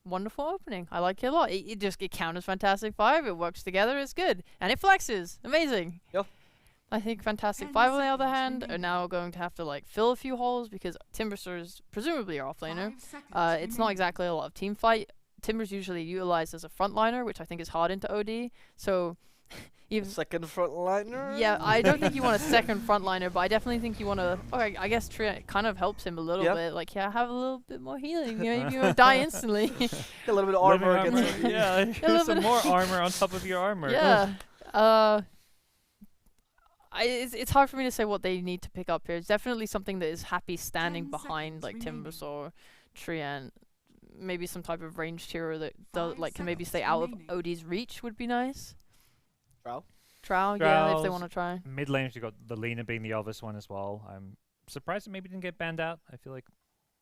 wonderful opening. I like it a lot. It counters Fantastic Five. It works together. It's good. And it flexes. Amazing. Yep. I think Fantastic Five, on the other hand, are now going to have to like fill a few holes because Timbersaur is presumably your offlaner. It's not exactly a lot of team fight. Timber's usually utilized as a frontliner, which I think is hard into OD. So even Second frontliner? yeah, I don't think you want a second frontliner, but I definitely think you want to. Okay, I guess Tree kind of helps him a little bit. Like, yeah, have a little bit more healing. You know, you won't die instantly. Get a little bit of armor against it. Yeah, some more armor on top of your armor. Yeah. It's hard for me to say what they need to pick up here. It's definitely something that is happy standing behind like Timbersaur, Treant, maybe some type of ranged hero that does like can maybe stay out of OD's reach would be nice. Trow, yeah, if they want to try. Mid lane, you got the Lina being the obvious one as well. I'm surprised it maybe didn't get banned out. I feel like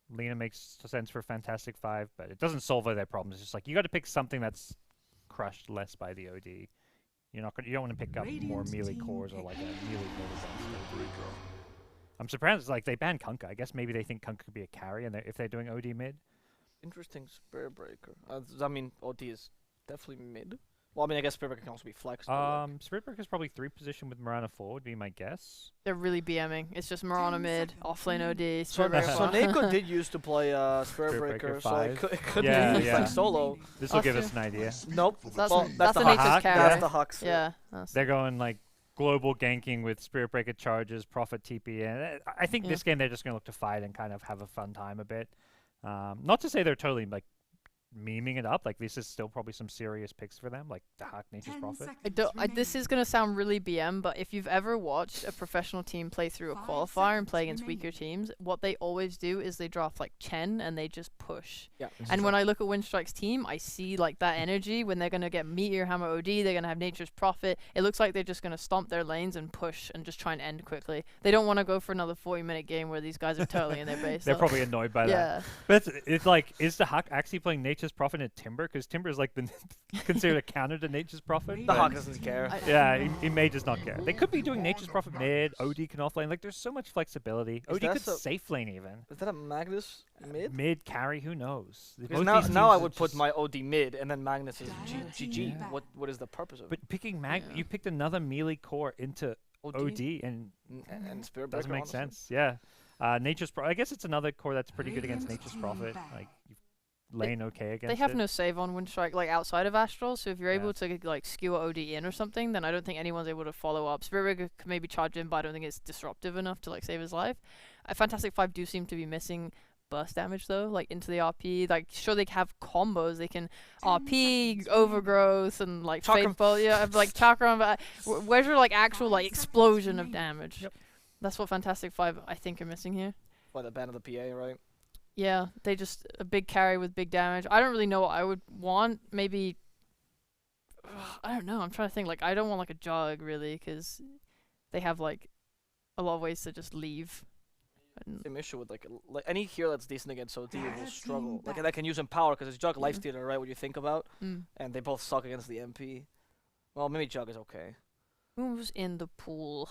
Lina makes sense for Fantastic Five, but it doesn't solve all their problems. It's just like you got to pick something that's crushed less by the OD. You don't want to pick up more melee cores or like a melee build against OD. I'm surprised like they banned Kunkka. I guess maybe they think Kunkka could be a carry, and if they're doing OD mid. Interesting Spirit Breaker. I mean, OD is definitely mid. Well, I mean, I guess Spirit Breaker can also be flexed. Spirit Breaker is probably 3 position with Mirana 4 would be my guess. They're really BMing. It's just Mirana mid, offlane OD, So Spirit Breaker. so Neko did used to play Spirit Breaker, so it could be like solo. This will give us an idea. Nope. That's Well, that's the the nature's Hux. carry. That's the Hux. Yeah. They're going like global ganking with Spirit Breaker charges, Prophet TP, and I think this game they're just going to look to fight and kind of have a fun time a bit. Not to say they're totally like memeing it up, like this is still probably some serious picks for them, like the Hack Nature's Prophet. This is gonna sound really BM, but if you've ever watched a professional team play through a qualifier and play against weaker teams, what they always do is they draft like Chen and they just push. Yeah. And when I look at Winstrike's team, I see like that energy when they're gonna get Meteor Hammer OD, they're gonna have Nature's Prophet. It looks like they're just gonna stomp their lanes and push and just try and end quickly. They don't want to go for another 40-minute game where these guys are totally in their base. They're probably annoyed by that. But it's like, is the Hack actually playing Nature's Prophet in Timber? Because Timber is like considered a counter to Nature's Prophet. The Hawk doesn't care. He may just not care. They could be doing Nature's Prophet mid, OD can offlane. Like, there's so much flexibility. OD could safe lane even. Is that a Magnus mid? Mid carry, who knows? Because now I would put my OD mid, and then Magnus is GG. What is the purpose of it? But picking you picked another melee core into OD and Spirit Breaker doesn't make sense. Yeah. Nature's I guess it's another core that's pretty good against Nature's Prophet. Like, lane okay against They have no save on Winstrike like outside of Astral, so if you're able to like skewer OD in or something, then I don't think anyone's able to follow up. Spirit Breaker can maybe charge in, but I don't think it's disruptive enough to like save his life. Fantastic Five do seem to be missing burst damage though, like into the RP. Like sure they have combos, they can RP, overgrowth, and like fade bolt, like chakra. But where's your like actual like explosion of damage? Yep. That's what Fantastic Five I think are missing here. By the ban of the PA, right? Yeah, they just a big carry with big damage. I don't really know what I would want. Maybe I don't know. I'm trying to think. Like I don't want like a jug really, because they have like a lot of ways to just leave. Same issue with like any hero that's decent against OD will struggle. Like that can use Empower because it's Jug Lifestealer, right? What you think about, and they both suck against the MP. Well, maybe Jug is okay. Who's in the pool?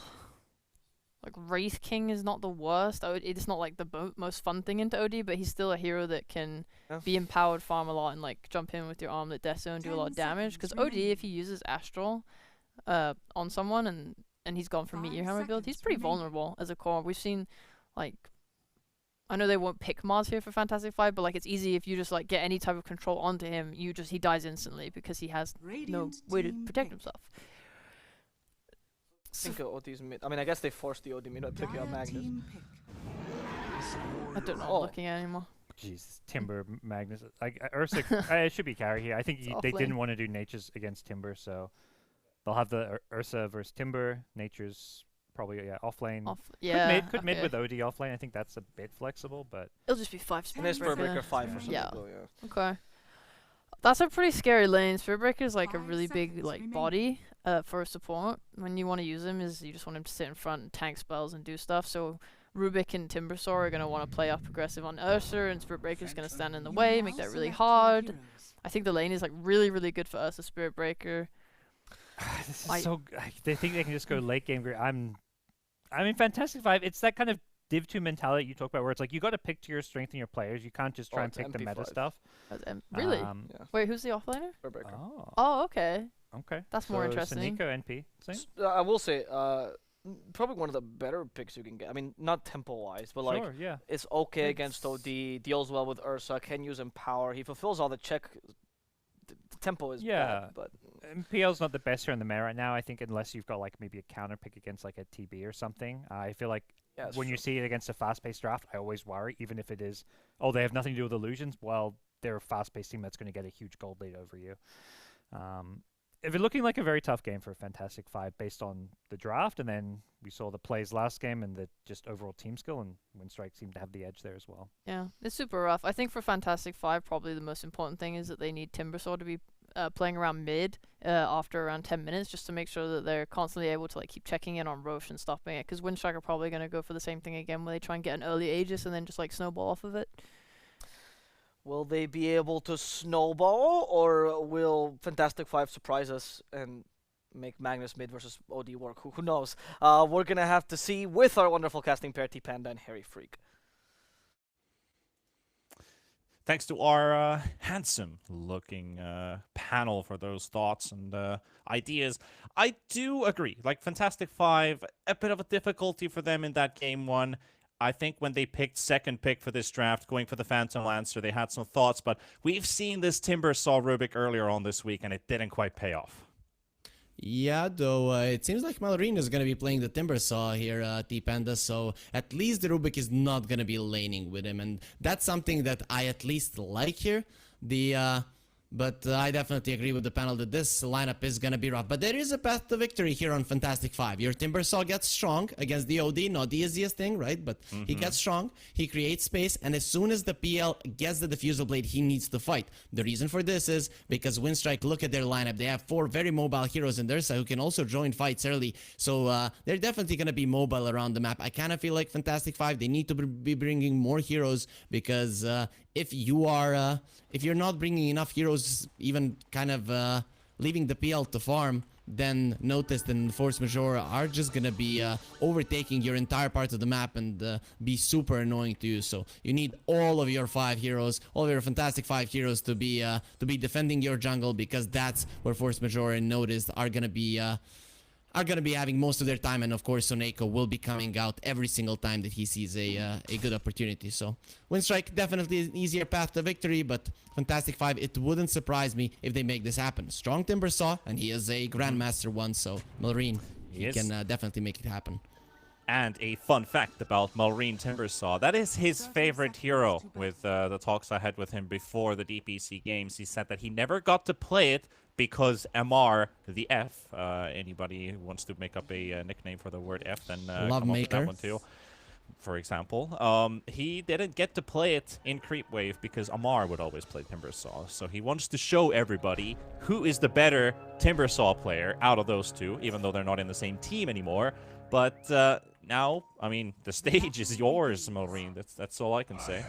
Like Wraith King is not the worst. It's not like the most fun thing into OD, but he's still a hero that can be empowered, farm a lot, and like jump in with your Armlet Death Zone, do a lot of damage. Because OD, if he uses Astral on someone and he's gone for Meteor Hammer build, he's pretty vulnerable as a core. We've seen like, I know they won't pick Mars here for Fantastic Five, but like it's easy if you just like get any type of control onto him, he dies instantly because he has no way to protect himself. I think OD's mid. I mean, I guess they forced the OD mid by picking up Magnus. I don't know what I'm looking at anymore. Jeez, Timber, Magnus. Ursa, it should be carry here. I think they didn't want to do Nature's against Timber, so they'll have the Ursa versus Timber. Nature's probably offlane. Could mid with OD offlane. I think that's a bit flexible, but it'll just be 5 Spirit and then Spirit Breaker 5 for some people. Yeah. Okay. That's a pretty scary lane. Spirit Breaker is like a really big like body for a support. When you want to use him, is you just want him to sit in front and tank spells and do stuff. So Rubik and Timbersaur are gonna want to play up aggressive on Ursa, and Spirit Breaker is gonna stand in the way, make that really hard. I think the lane is like really good for Ursa Spirit Breaker. This is they think they can just go late game. I mean, Fantastic Five. It's that kind of Div 2 mentality you talk about, where it's like you got to pick to your strength in your players. You can't just try and it's pick the meta MP5. stuff. Really? Yeah. Wait, who's the offlaner? Heartbreaker. Oh, okay. Okay. That's more interesting. Nico NP. Same? I will say, probably one of the better picks you can get. I mean, not tempo-wise, but like, yeah. it's okay against OD, deals well with Ursa, can use Empower. He fulfills all the check. The tempo is bad, but PL's not the best here in the meta right now. I think unless you've got like maybe a counter pick against like a TB or something. I feel like when you see it against a fast-paced draft, I always worry, even if it is, they have nothing to do with illusions. Well, they're a fast-paced team that's going to get a huge gold lead over you. If it's looking like a very tough game for Fantastic Five based on the draft, and then we saw the plays last game and the just overall team skill, and Winstrike seemed to have the edge there as well. Yeah, it's super rough. I think for Fantastic Five, probably the most important thing is that they need Timbersaw to be playing around mid after around 10 minutes, just to make sure that they're constantly able to like keep checking in on Roche and stopping it. Because Winstrike are probably going to go for the same thing again, where they try and get an early Aegis and then just like snowball off of it. will they be able to snowball, or will Fantastic Five surprise us and make Magnus mid versus OD work? Who knows? We're going to have to see with our wonderful casting pair, T-Panda and Harry Freak. Thanks to our handsome-looking panel for those thoughts and ideas. I do agree. Like, Fantastic Five, a bit of a difficulty for them in that game one. I think when they picked second pick for this draft, going for the Phantom Lancer, they had some thoughts, but we've seen this Timbersaw Rubik earlier on this week, and it didn't quite pay off. Yeah, though it seems like Malorine is going to be playing the Timbersaw here, T-Panda, so at least the Rubik is not going to be laning with him, and that's something that I at least like here. But I definitely agree with the panel that this lineup is going to be rough. But there is a path to victory here on Fantastic Five. Your Timbersaw gets strong against the OD, not the easiest thing, right? But he gets strong, he creates space, and as soon as the PL gets the Diffusal Blade, he needs to fight. The reason for this is because Winstrike, look at their lineup. They have 4 very mobile heroes in their side who can also join fights early. So they're definitely going to be mobile around the map. I kind of feel like Fantastic Five, they need to be bringing more heroes, because if you're not bringing enough heroes, even kind of leaving the PL to farm, then Noticed and Force Majeure are just gonna be overtaking your entire part of the map and be super annoying to you. So you need all of your 5 heroes, all of your Fantastic 5 heroes to be defending your jungle, because that's where Force Majeure and Noticed are gonna be having most of their time, and of course Soneko will be coming out every single time that he sees a good opportunity. So Winstrike definitely an easier path to victory, but Fantastic Five, it wouldn't surprise me if they make this happen. Strong Timbersaw, and he is a Grandmaster one, so Malorine, he can definitely make it happen. And a fun fact about Malorine Timbersaw, that is his favorite hero. With the talks I had with him before the DPC games, he said that he never got to play it because MR, the F, anybody who wants to make up a nickname for the word F, then come up with that one too. For example, he didn't get to play it in Creep Wave because Amar would always play Timbersaw. So he wants to show everybody who is the better Timbersaw player out of those two, even though they're not in the same team anymore. But now, I mean, the stage is yours, Malorine. That's all I can say.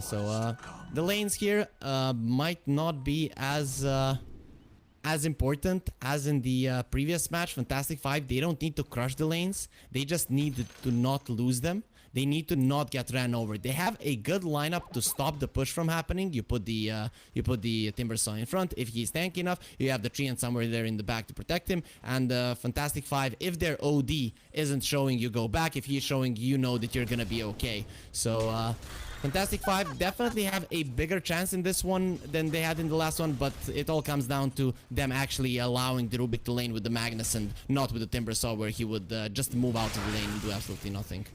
So the lanes here might not be as important as in the previous match. Fantastic Five, they don't need to crush the lanes. They just need to not lose them. They need to not get ran over. They have a good lineup to stop the push from happening. You put the Timbersaw in front. If he's tanky enough, you have the Treant somewhere there in the back to protect him. And Fantastic Five, if their OD isn't showing, you go back. If he's showing, you know that you're gonna be okay. So Fantastic Five definitely have a bigger chance in this one than they had in the last one, but it all comes down to them actually allowing the Rubik to lane with the Magnus and not with the Timbersaw, where he would just move out of the lane and do absolutely nothing.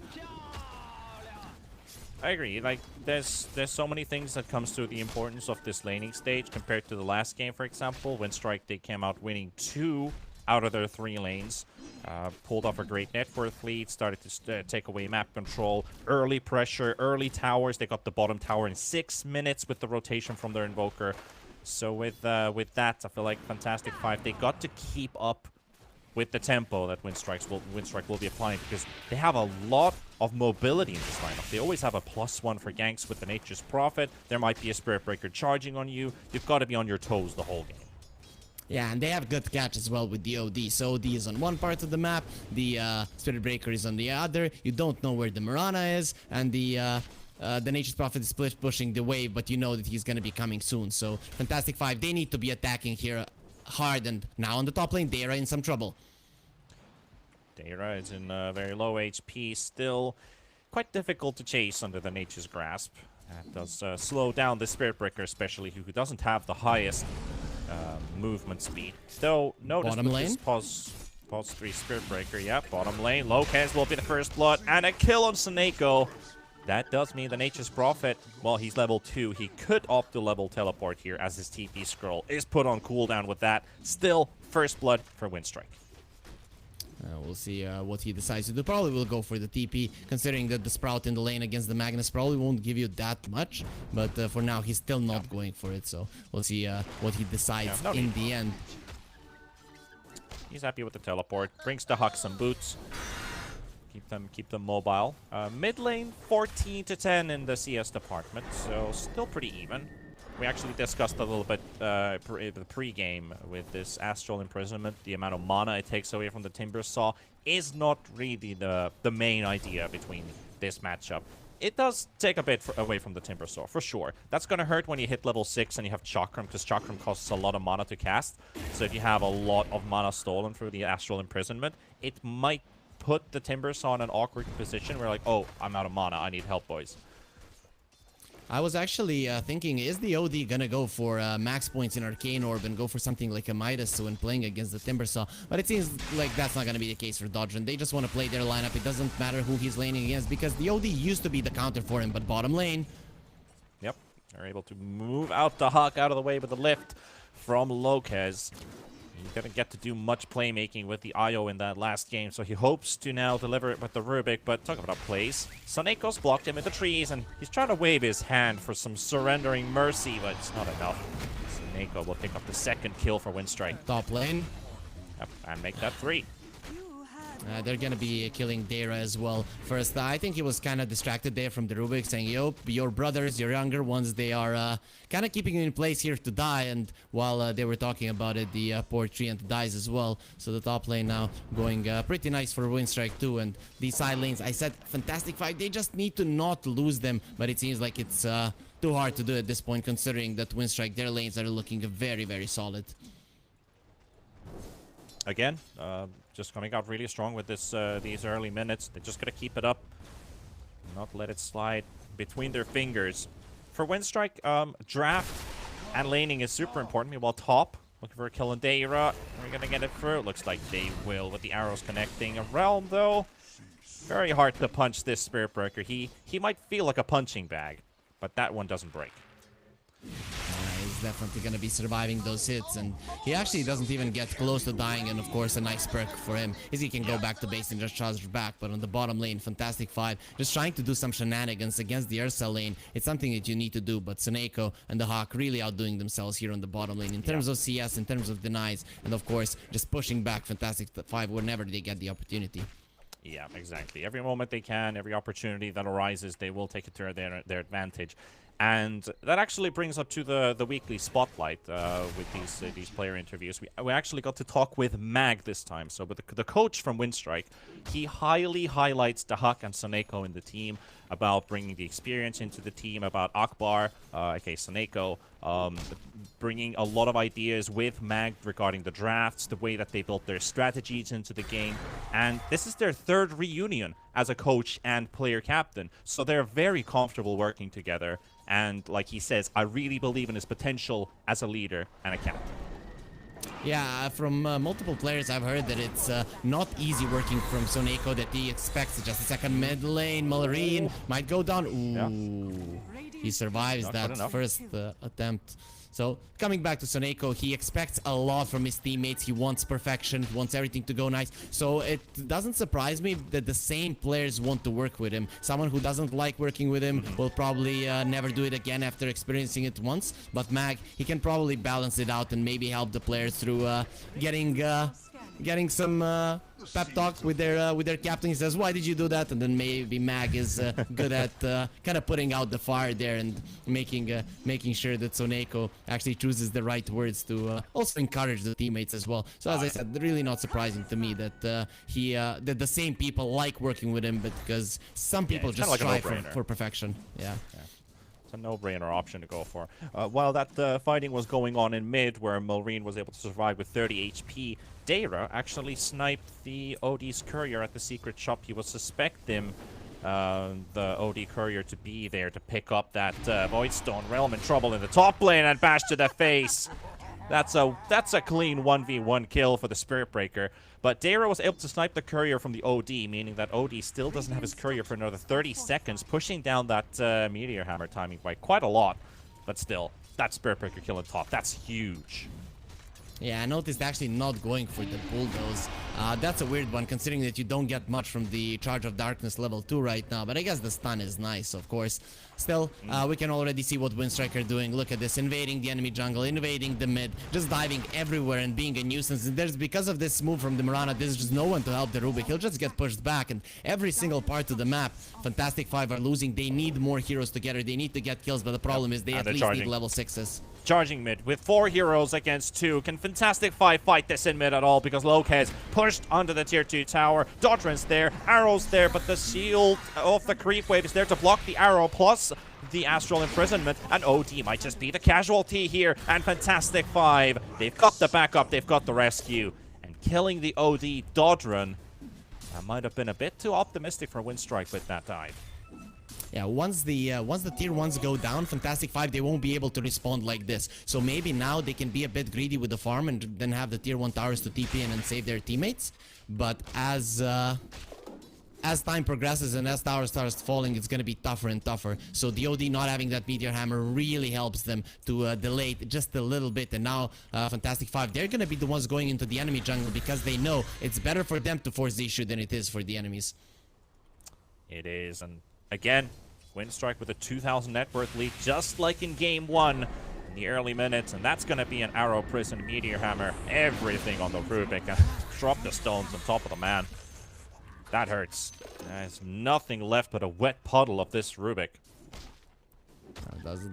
I agree. Like, there's so many things that comes to the importance of this laning stage compared to the last game, for example. Winstrike, they came out winning 2 out of their 3 lanes. Pulled off a great net worth lead, started to take away map control, early pressure, early towers. They got the bottom tower in 6 minutes with the rotation from their Invoker. So with that, I feel like Fantastic Five, they got to keep up with the tempo that Winstrike will be applying, because they have a lot of mobility in this lineup. They always have a +1 for ganks with the Nature's Prophet. There might be a Spirit Breaker charging on you. You've got to be on your toes the whole game. Yeah, and they have good catch as well with the OD. So OD is on one part of the map, the Spirit Breaker is on the other. You don't know where the Mirana is, and the Nature's Prophet is split pushing the wave, but you know that he's gonna be coming soon. So Fantastic Five, they need to be attacking here hard, and now on the top lane, they are in some trouble. Deira is in very low HP, still quite difficult to chase under the Nature's Grasp. That does slow down the Spirit Breaker, especially who doesn't have the highest movement speed. Though, notice Bottom with lane? this pause 3 Spirit Breaker, yeah, bottom lane. Lopez will be the first blood, and a kill on Seneko. That does mean the Nature's Prophet, well, he's level 2. He could opt to level teleport here as his TP scroll is put on cooldown with that. Still, first blood for Winstrike. We'll see what he decides to do. Probably will go for the TP, considering that the Sprout in the lane against the Magnus probably won't give you that much. But for now, he's still not going for it. So we'll see what he decides in the end. He's happy with the teleport. Brings the Huck some boots. Keep them mobile. Mid lane, 14 to 10 in the CS department, so still pretty even. We actually discussed a little bit the pre-game with this Astral Imprisonment. The amount of mana it takes away from the Timber Saw is not really the main idea between this matchup. It does take a bit away from the Timber Saw, for sure. That's going to hurt when you hit level 6 and you have Chakram, because Chakram costs a lot of mana to cast. So if you have a lot of mana stolen through the Astral Imprisonment, it might put the Timber Saw in an awkward position where like, oh, I'm out of mana, I need help, boys. I was actually thinking, is the OD gonna go for max points in Arcane Orb and go for something like a Midas when playing against the Timbersaw? But it seems like that's not gonna be the case for Dodgen. They just want to play their lineup. It doesn't matter who he's laning against, because the OD used to be the counter for him, but bottom lane. Yep, they're able to move out the Hawk out of the way with the lift from Lopez. He didn't get to do much playmaking with the IO in that last game, so he hopes to now deliver it with the Rubik, but talk about plays. Saneko's blocked him in the trees, and he's trying to wave his hand for some surrendering mercy, but it's not enough. Saneko will pick up the second kill for Winstrike. Top lane. Yep, and make that 3. They're gonna be killing Deira as well. First, I think he was kind of distracted there from the Rubik, saying, yo, your brothers, your younger ones, they are kind of keeping him in place here to die. And while they were talking about it, the poor Treant dies as well. So the top lane now going pretty nice for Winstrike too. And these side lanes, I said, fantastic fight. They just need to not lose them. But it seems like it's too hard to do at this point, considering that Winstrike, their lanes are looking very, very solid. Again, just coming out really strong with this these early minutes. They're just going to keep it up, not let it slide between their fingers. For Winstrike, draft and laning is super important. Meanwhile, top, looking for a kill on Deira. Are we going to get it through? Looks like they will with the arrows connecting. A Realm, though, very hard to punch this Spirit Breaker. He might feel like a punching bag, but that one doesn't break. He's definitely going to be surviving those hits, and he actually doesn't even get close to dying. And of course, a nice perk for him is he can go back to base and just charge back. But on the bottom lane, Fantastic Five just trying to do some shenanigans against the Ursa lane. It's something that you need to do, but Seneko and the Hawk really outdoing themselves here on the bottom lane in terms of CS, in terms of denies, and of course just pushing back Fantastic Five whenever they get the opportunity. Yeah, exactly. Every moment they can, every opportunity that arises, they will take it to their advantage. And that actually brings up to the weekly spotlight with these player interviews. We actually got to talk with Mag this time. So with the coach from Winstrike, he highly highlights the Huck and Saneko in the team, about bringing the experience into the team, about Akbar, aka Saneko, bringing a lot of ideas with Mag regarding the drafts, the way that they built their strategies into the game. And this is their third reunion as a coach and player captain. So they're very comfortable working together. And like he says, I really believe in his potential as a leader and a captain. Yeah, from multiple players I've heard that it's not easy working from Soneko, that he expects just a second mid lane. Malorine might go down. Ooh, yeah. He survives that first attempt. So, coming back to Soneko, he expects a lot from his teammates. He wants perfection, he wants everything to go nice. So, it doesn't surprise me that the same players want to work with him. Someone who doesn't like working with him will probably never do it again after experiencing it once. But Mag, he can probably balance it out and maybe help the players through getting getting some pep talk with their captain. He says, "Why did you do that?" And then maybe Mag is good at kind of putting out the fire there and making sure that Soneko actually chooses the right words to also encourage the teammates as well. So as I said, really not surprising to me that that the same people like working with him, but because some people just like strive for perfection. Yeah. A no-brainer option to go for. While that fighting was going on in mid, where Malrine was able to survive with 30 HP, Deira actually sniped the OD's courier at the secret shop. He would suspect him, the OD courier, to be there to pick up that Voidstone. Realm in trouble in the top lane and bash to the face. That's a clean 1v1 kill for the Spirit Breaker. But Deira was able to snipe the courier from the OD, meaning that OD still doesn't have his courier for another 30 seconds, pushing down that Meteor Hammer timing by quite a lot. But still, that Spirit Breaker kill on top, that's huge. Yeah, I noticed actually not going for the bulldoze. That's a weird one, considering that you don't get much from the Charge of Darkness level 2 right now. But I guess the stun is nice, of course. Still, we can already see what Winstrike are doing. Look at this, invading the enemy jungle, invading the mid, just diving everywhere and being a nuisance. And there's, because of this move from the Mirana, there's just no one to help the Rubik. He'll just get pushed back, and every single part of the map, Fantastic Five are losing. They need more heroes together. They need to get kills, but the problem is they at least need level 6s. Charging mid with 4 heroes against 2. Can Fantastic Five fight this in mid at all? Because Lopez pushed onto the tier 2 tower. Dodran's there, Arrow's there, but the shield of the creep wave is there to block the Arrow, plus the Astral Imprisonment, and OD might just be the casualty here. And Fantastic Five, they've got the backup, they've got the rescue. And killing the OD Dodran, that might have been a bit too optimistic for Winstrike with that dive. Yeah, once the tier 1s go down, Fantastic Five, they won't be able to respond like this. So maybe now they can be a bit greedy with the farm and then have the tier 1 towers to TP in and save their teammates. But as time progresses and as towers starts falling, it's gonna be tougher and tougher. So the OD not having that Meteor Hammer really helps them to delay it just a little bit. And now Fantastic Five, they're gonna be the ones going into the enemy jungle because they know it's better for them to force the issue than it is for the enemies. It is, and again, Winstrike with a 2,000 net worth lead, just like in game 1 in the early minutes, and that's going to be an Arrow Prison, Meteor Hammer, everything on the Rubik, and drop the stones on top of the man. That hurts. There's nothing left but a wet puddle of this Rubik.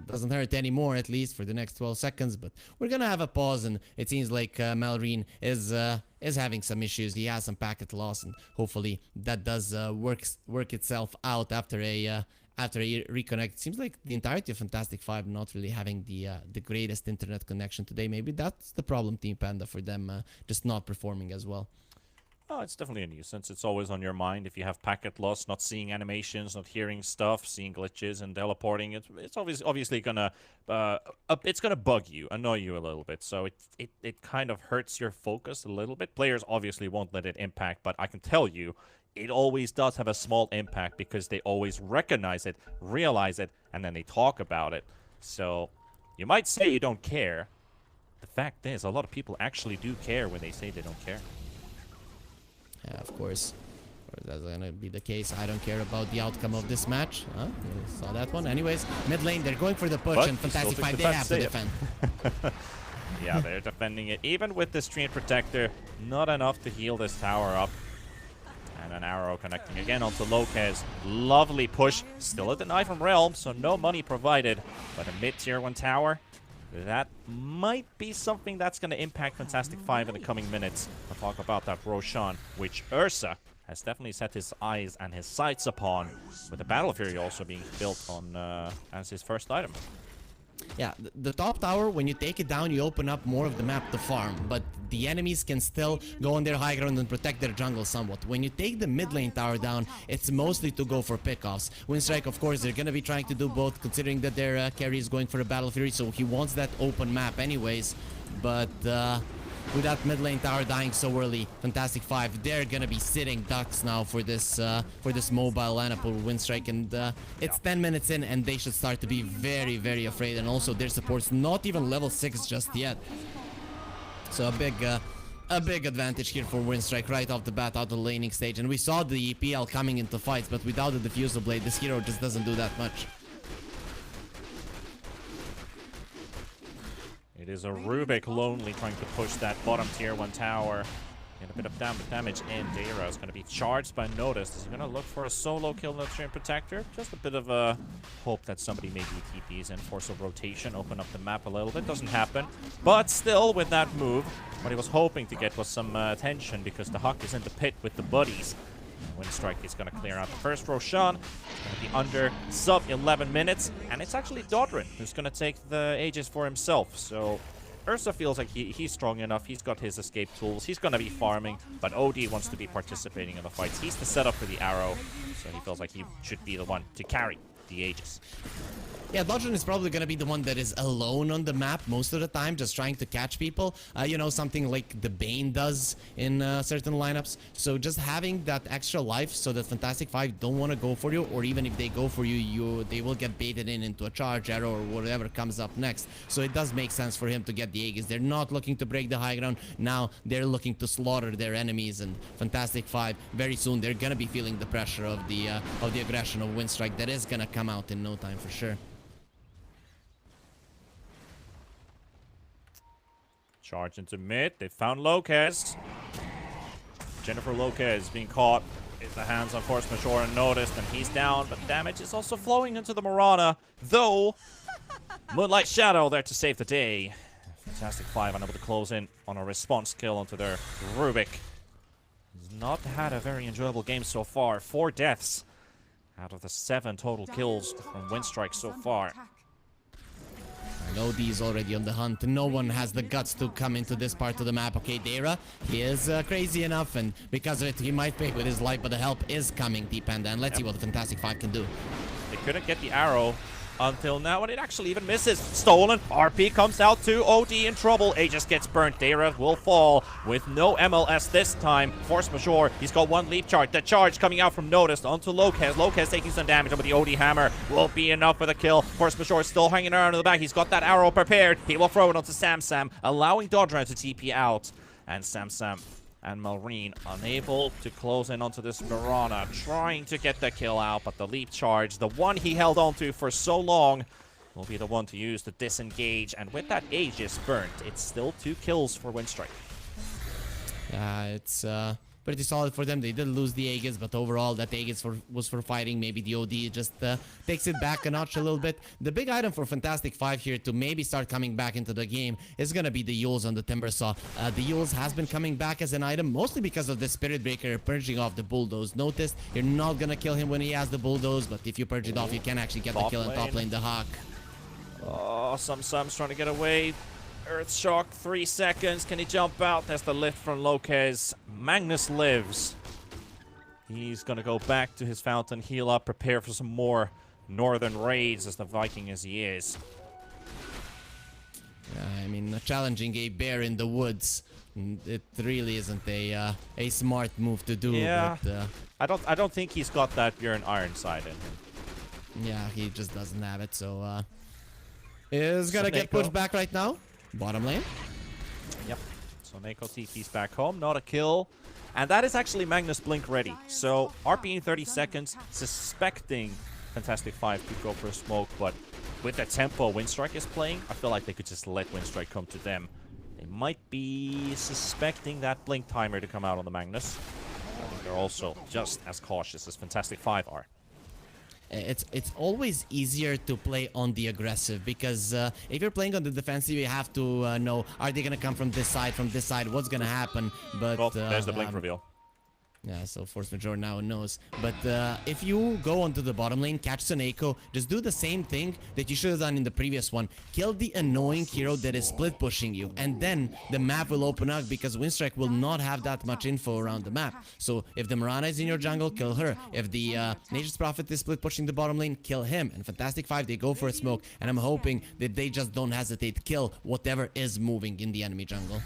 Doesn't hurt anymore, at least for the next 12 seconds, but we're gonna have a pause, and it seems like Malrine is having some issues. He has some packet loss, and hopefully that does work itself out after a reconnect. It seems like the entirety of Fantastic Five not really having the greatest internet connection today. Maybe that's the problem, T-Panda, for them just not performing as well. Oh, it's definitely a nuisance. It's always on your mind if you have packet loss, not seeing animations, not hearing stuff, seeing glitches and teleporting. It's obviously gonna it's gonna bug you, annoy you a little bit. So it kind of hurts your focus a little bit. Players obviously won't let it impact, but I can tell you, it always does have a small impact because they always recognize it, realize it, and then they talk about it. So you might say you don't care. The fact is, a lot of people actually do care when they say they don't care. Yeah, of course. That's gonna be the case. I don't care about the outcome of this match. Huh? You saw that one. Anyways, mid lane, they're going for the push, But and Fantastic Five, they have to defend. Yeah, they're defending it. Even with the Stream Protector, not enough to heal this tower up. And an arrow connecting again onto Lopez. Lovely push. Still a deny from Realm, so no money provided. But a mid-tier 1 tower, that might be something that's going to impact Fantastic Five in the coming minutes. We'll talk about that Roshan, which Ursa has definitely set his eyes and his sights upon, with the Battle Fury also being built on as his first item. Yeah, the top tower, when you take it down, you open up more of the map to farm, but the enemies can still go on their high ground and protect their jungle somewhat. When you take the mid lane tower down, it's mostly to go for pickoffs. Winstrike, of course, they're gonna be trying to do both, considering that their carry is going for a Battle Fury, so he wants that open map anyways. But with that mid lane tower dying so early, Fantastic Five, they're gonna be sitting ducks now for this mobile lineup with Winstrike, and it's 10 minutes in, and they should start to be very, very afraid. And also their support's not even level 6 just yet, so a big advantage here for Winstrike right off the bat out of the laning stage. And we saw the EPL coming into fights, but without the Diffusal Blade, this hero just doesn't do that much. It is a Rubik lonely trying to push that bottom tier 1 tower. Get a bit of damage in. Dara is going to be charged by Notice. Is he going to look for a solo kill Nutrient Protector? Just a bit of a hope that somebody maybe TPs and force a rotation, open up the map a little bit. Doesn't happen. But still, with that move, what he was hoping to get was some attention because the Huck is in the pit with the buddies. Winstrike is going to clear out the first Roshan. It's going to be under sub 11 minutes. And it's actually Dodrin who's going to take the Aegis for himself. So Ursa feels like he's strong enough. He's got his escape tools. He's going to be farming. But OD wants to be participating in the fights. He's the setup for the arrow. So he feels like he should be the one to carry the Aegis. Yeah, Dodgen is probably gonna be the one that is alone on the map most of the time, just trying to catch people. You know, something like the Bane does in certain lineups. So just having that extra life so that Fantastic Five don't want to go for you, or even if they go for you, they will get baited into a charge arrow or whatever comes up next. So it does make sense for him to get the Aegis. They're not looking to break the high ground. Now they're looking to slaughter their enemies, and Fantastic Five, very soon they're gonna be feeling the pressure of the aggression of Winstrike that is gonna come out in no time for sure. Charge into mid. They found Lopez. Jennifer Lopez being caught in the hands on Force Majeure and Noticed, and he's down, but damage is also flowing into the Mirana, though Moonlight Shadow there to save the day. Fantastic Five unable to close in on a response kill onto their Rubik. He's not had a very enjoyable game so far. 4 deaths out of the 7 total kills from Winstrike so far. And OD is already on the hunt. No one has the guts to come into this part of the map. Okay, Dara, he is crazy enough, and because of it, he might pay with his life, but the help is coming, T-Panda, and let's see what the Fantastic Five can do. They couldn't get the arrow until now, and it actually even misses. Stolen. RP comes out to OD in trouble. Aegis gets burnt. Dara will fall with no MLS this time. Force Majeure, he's got 1 leap charge. The charge coming out from Noticed onto Lopez. Lopez taking some damage, but the OD hammer will be enough for the kill. Force Majeure still hanging around in the back. He's got that arrow prepared. He will throw it onto Sam, allowing Dodra to TP out. And Sam and Malrine unable to close in onto this Mirana, trying to get the kill out, but the leap charge, the one he held onto for so long, will be the one to use to disengage. And with that Aegis burnt, it's still 2 kills for Winstrike. Yeah, it's pretty solid for them. They did lose the Aegis, but overall that Aegis was for fighting. Maybe the OD just takes it back a notch a little bit. The big item for Fantastic Five here to maybe start coming back into the game is gonna be the Yules on the Timbersaw. The Yules has been coming back as an item, mostly because of the Spirit Breaker purging off the Bulldoze. Notice, you're not gonna kill him when he has the Bulldoze, but if you purge it off, you can actually get the kill in top lane, the Hawk. Oh, Sam's trying to get away. Earth Shock, 3 seconds. Can he jump out? There's the lift from Lopez. Magnus lives. He's going to go back to his fountain, heal up, prepare for some more northern raids as the Viking as he is. I mean, challenging a bear in the woods, it really isn't a smart move to do. Yeah, but, I don't think he's got that Bjorn Ironside in him. Yeah, he just doesn't have it, so is gonna get pushed back right now. Bottom lane. Yep. So Neko TP's back home, not a kill. And that is actually Magnus Blink ready. So RP in 30 seconds, suspecting Fantastic Five could go for a smoke, but with the tempo Winstrike is playing, I feel like they could just let Winstrike come to them. They might be suspecting that Blink timer to come out on the Magnus. I think they're also just as cautious as Fantastic Five are. It's always easier to play on the aggressive, because if you're playing on the defensive, you have to know, are they gonna come from this side, what's gonna happen. But well, there's the Blink reveal. Yeah, so Force Majeure now knows. But if you go onto the bottom lane, catch Soneko, just do the same thing that you should have done in the previous one. Kill the annoying hero that is split pushing you, and then the map will open up, because Winstrike will not have that much info around the map. So if the Mirana is in your jungle, kill her. If the Nature's Prophet is split pushing the bottom lane, kill him. And Fantastic Five, they go for a smoke, and I'm hoping that they just don't hesitate, kill whatever is moving in the enemy jungle.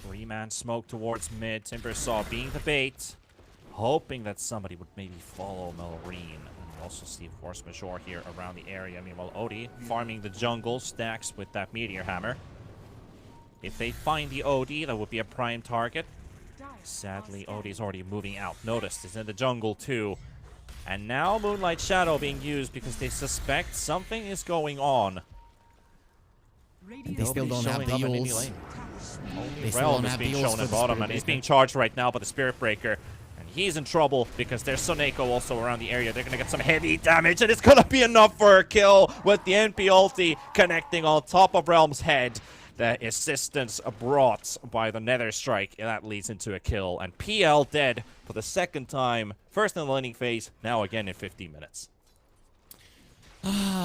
3-man smoke towards mid. Timbersaw being the bait, hoping that somebody would maybe follow Malrine. And also see Force Majeure here around the area. Meanwhile, OD farming the jungle, stacks with that Meteor Hammer. If they find the OD, that would be a prime target. Sadly, OD's already moving out. Noticed is in the jungle too. And now Moonlight Shadow being used because they suspect something is going on. And they still don't have the Yules. They still Realm don't is have being the ults shown for at the bottom, Spirit and he's Breaker. being charged right now by the Spirit Breaker. And he's in trouble because there's Soneko also around the area. They're going to get some heavy damage, and it's going to be enough for a kill with the NP ulti connecting on top of Realm's head. The assistance brought by the Nether Strike, and that leads into a kill. And PL dead for the second time. First in the laning phase, now again in 15 minutes.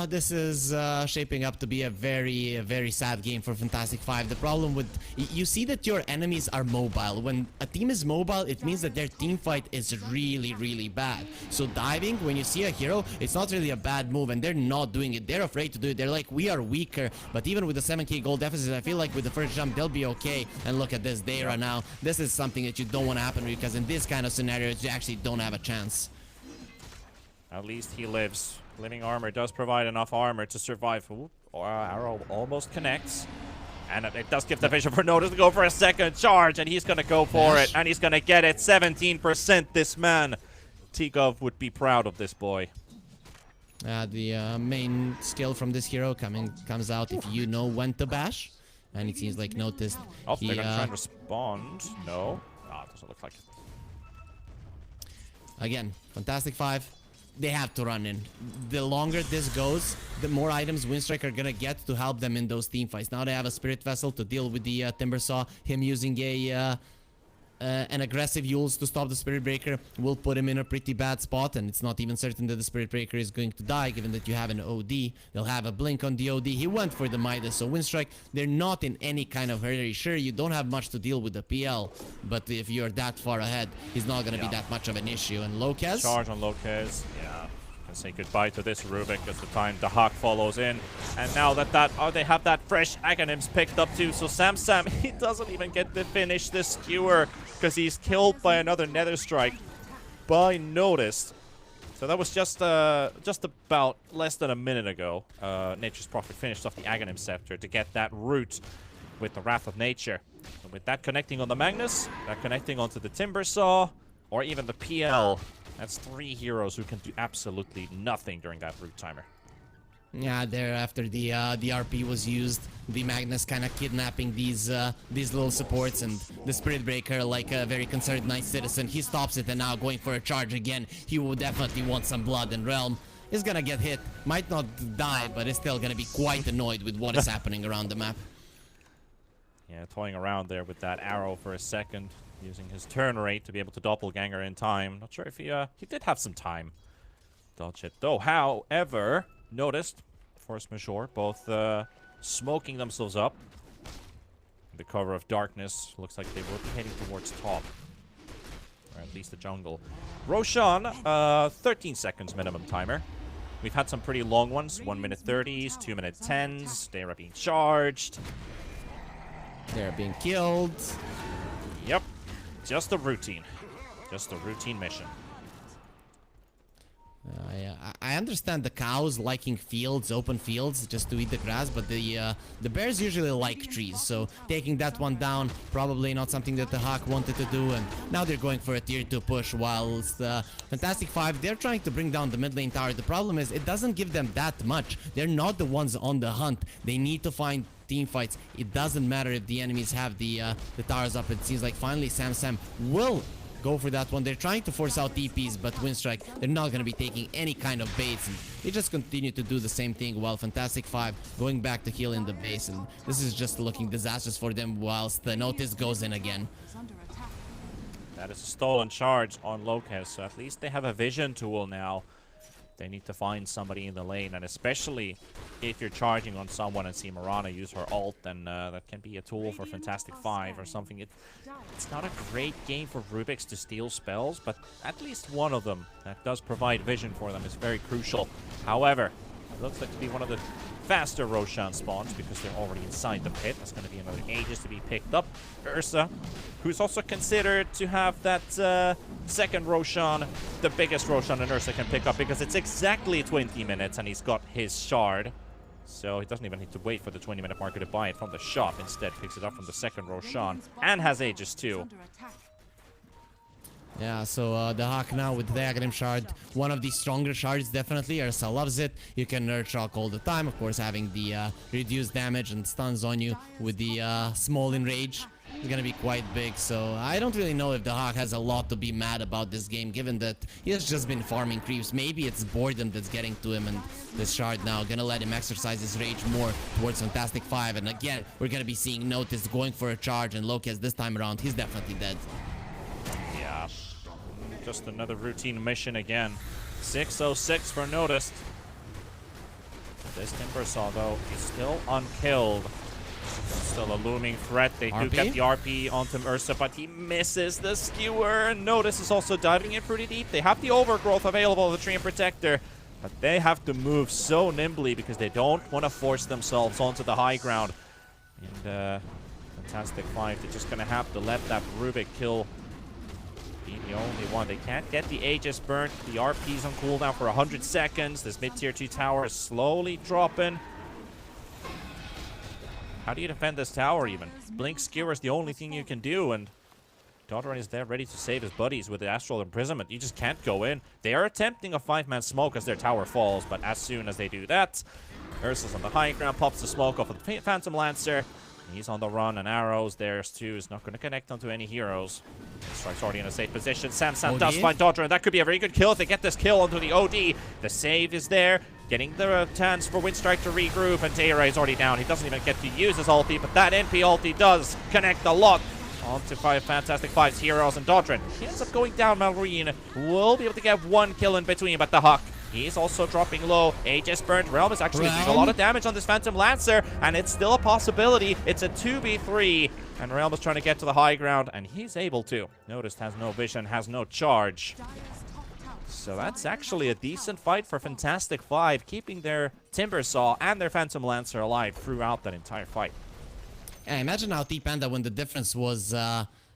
This is shaping up to be a very sad game for Fantastic Five. The problem with you see that your enemies are mobile. When a team is mobile, it means that their team fight is really bad. So diving, when you see a hero, it's not really a bad move, and they're not doing it. They're afraid to do it. They're like, we are weaker. But even with the 7k gold deficit, I feel like with the first jump, they'll be okay. And look at this, they are now. This is something that you don't want to happen, because in this kind of scenarios, you actually don't have a chance. At least he lives. Living armor does provide enough armor to survive. Ooh, arrow almost connects. And it does give the vision for Notice to go for a second charge, and he's going to go for it, and he's going to get it. 17%, this man. T-Gov would be proud of this boy. The main skill from this hero comes out if you know when to bash. And it seems like Noticed. Oh, they're going to try and respond. No. Ah, it doesn't look like it. Again, Fantastic Five. They have to run in. The longer this goes, the more items Winstrike are gonna get to help them in those team fights. Now they have a Spirit Vessel to deal with the Timber Saw. Him using an aggressive Yules to stop the Spirit Breaker will put him in a pretty bad spot, and it's not even certain that the Spirit Breaker is going to die, given that you have an OD. They'll have a blink on the OD. He went for the Midas, so Winstrike, they're not in any kind of hurry. Sure, you don't have much to deal with the PL, but if you're that far ahead, he's not gonna be that much of an issue. And Locaz? Charge on Locaz. Yeah. Can say goodbye to this Rubik as the time the Hawk follows in. And now that they have that fresh Aghanims picked up too. So Sam, he doesn't even get to finish this skewer because he's killed by another Nether Strike by Noticed. So that was just about less than a minute ago. Nature's Prophet finished off the Aghanim Scepter to get that root with the Wrath of Nature. And with that connecting on the Magnus, that connecting onto the Timber Saw, or even the PL, that's 3 heroes who can do absolutely nothing during that root timer. Yeah, there after the RP was used, the Magnus kind of kidnapping these little supports, and the Spirit Breaker, like a very concerned nice citizen, he stops it, and now going for a charge again. He will definitely want some blood, and Realm is gonna get hit. Might not die, but is still gonna be quite annoyed with what is happening around the map. Yeah, toying around there with that arrow for a second, using his turn rate to be able to doppelganger in time. Not sure if he did have some time. Dodge it though. However, Noticed, Force Majeure, both smoking themselves up. The cover of darkness looks like they will be heading towards top, or at least the jungle. Roshan, 13 seconds minimum timer. We've had some pretty long ones, 1 minute 30s, 2 minute 10s. They are being charged. They're being killed. Yep. Just a routine. Just a routine mission. I understand the cows liking fields, open fields, just to eat the grass, but the bears usually like trees, so taking that one down, probably not something that the Hawk wanted to do, and now they're going for a tier 2 push, whilst Fantastic Five, they're trying to bring down the mid lane tower. The problem is, it doesn't give them that much. They're not the ones on the hunt. They need to find team fights. It doesn't matter if the enemies have the towers up. It seems like finally Sam will go for that one. They're trying to force out TPs, but Winstrike, they're not going to be taking any kind of baits, and they just continue to do the same thing while Fantastic Five going back to heal in the base, and this is just looking disastrous for them whilst the Notice goes in again. That is a stolen charge on Locaz, so at least they have a vision tool now. They need to find somebody in the lane, and especially if you're charging on someone and see Mirana use her ult, then that can be a tool for Fantastic Five or something. It's not a great game for Rubik's to steal spells, but at least one of them that does provide vision for them is very crucial. However, it looks like to be one of the faster Roshan spawns because they're already inside the pit. That's going to be another ages to be picked up. Ursa, who's also considered to have that second Roshan, the biggest Roshan an Ursa can pick up, because it's exactly 20 minutes and he's got his shard. So he doesn't even need to wait for the 20-minute marker to buy it from the shop. Instead, picks it up from the second Roshan and has Aegis too. Yeah, so the Hawk now with the Diagram Shard, one of the stronger shards definitely. Ursa loves it. You can nerd shock all the time, of course, having the reduced damage and stuns on you with the small enrage. It's gonna be quite big, so I don't really know if the Hawk has a lot to be mad about this game, given that he has just been farming creeps. Maybe it's boredom that's getting to him, and this shard now gonna let him exercise his rage more towards Fantastic 5. And again, we're gonna be seeing Notice going for a charge, and Locust this time around, he's definitely dead. Yeah. Just another routine mission again. 606 for Noticed. This Timbersaw, though, is still unkilled. Still a looming threat. They do get the RP onto Ursa, but he misses the skewer. Notice is also diving in pretty deep. They have the overgrowth available, the Tree and Protector, but they have to move so nimbly because they don't want to force themselves onto the high ground. And Fantastic 5, they're just going to have to let that Rubik kill be the only one. They can't get the Aegis burnt. The RP's on cooldown for 100 seconds. This mid-tier 2 tower is slowly dropping. How do you defend this tower even? Blink Skewer is the only thing you can do, and Doddron is there ready to save his buddies with the Astral Imprisonment. You just can't go in. They are attempting a 5-man smoke as their tower falls, but as soon as they do that, Ursa's on the high ground, pops the smoke off of the Phantom Lancer. He's on the run, and arrows. There's two. Is not going to connect onto any heroes. Strike's already in a safe position. Sam does find Dodger, and that could be a very good kill if they get this kill onto the OD. The save is there. Getting the chance for Winstrike to regroup, and Teira is already down. He doesn't even get to use his ulti, but that NP ulti does connect a lot onto Fantastic 5's heroes, and Dodrin. He ends up going down. Malrine will be able to get one kill in between, but the Huck, he's also dropping low. Aegis burnt. Realm is actually doing a lot of damage on this Phantom Lancer, and it's still a possibility. It's a 2v3, and Realm is trying to get to the high ground, and he's able to. Noticed has no vision, has no charge. So that's actually a decent fight for Fantastic 5, keeping their Timbersaw and their Phantom Lancer alive throughout that entire fight. Yeah, imagine how T-Panda, when the difference was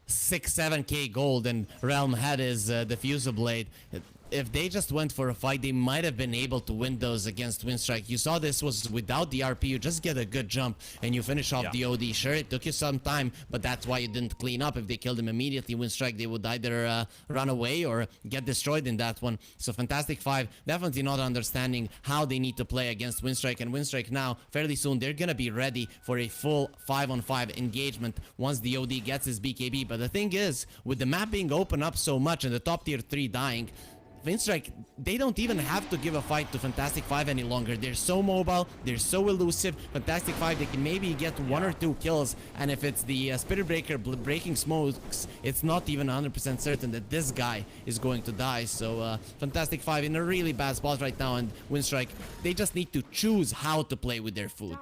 6-7k gold and Realm had his Diffuser Blade, if they just went for a fight, they might have been able to win those against Winstrike. You saw this was without the RP, you just get a good jump and you finish off the OD. Sure, it took you some time, but that's why you didn't clean up. If they killed him immediately, Winstrike, they would either run away or get destroyed in that one. So Fantastic 5 definitely not understanding how they need to play against Winstrike. And Winstrike now, fairly soon, they're gonna be ready for a full 5-on-5 engagement once the OD gets his BKB. But the thing is, with the map being open up so much and the top tier 3 dying, Winstrike, they don't even have to give a fight to Fantastic 5 any longer. They're so mobile, they're so elusive. Fantastic 5, they can maybe get 1 or 2 kills, and if it's the Spirit Breaker breaking smokes, it's not even 100% certain that this guy is going to die. So Fantastic 5 in a really bad spot right now, and Winstrike, they just need to choose how to play with their food.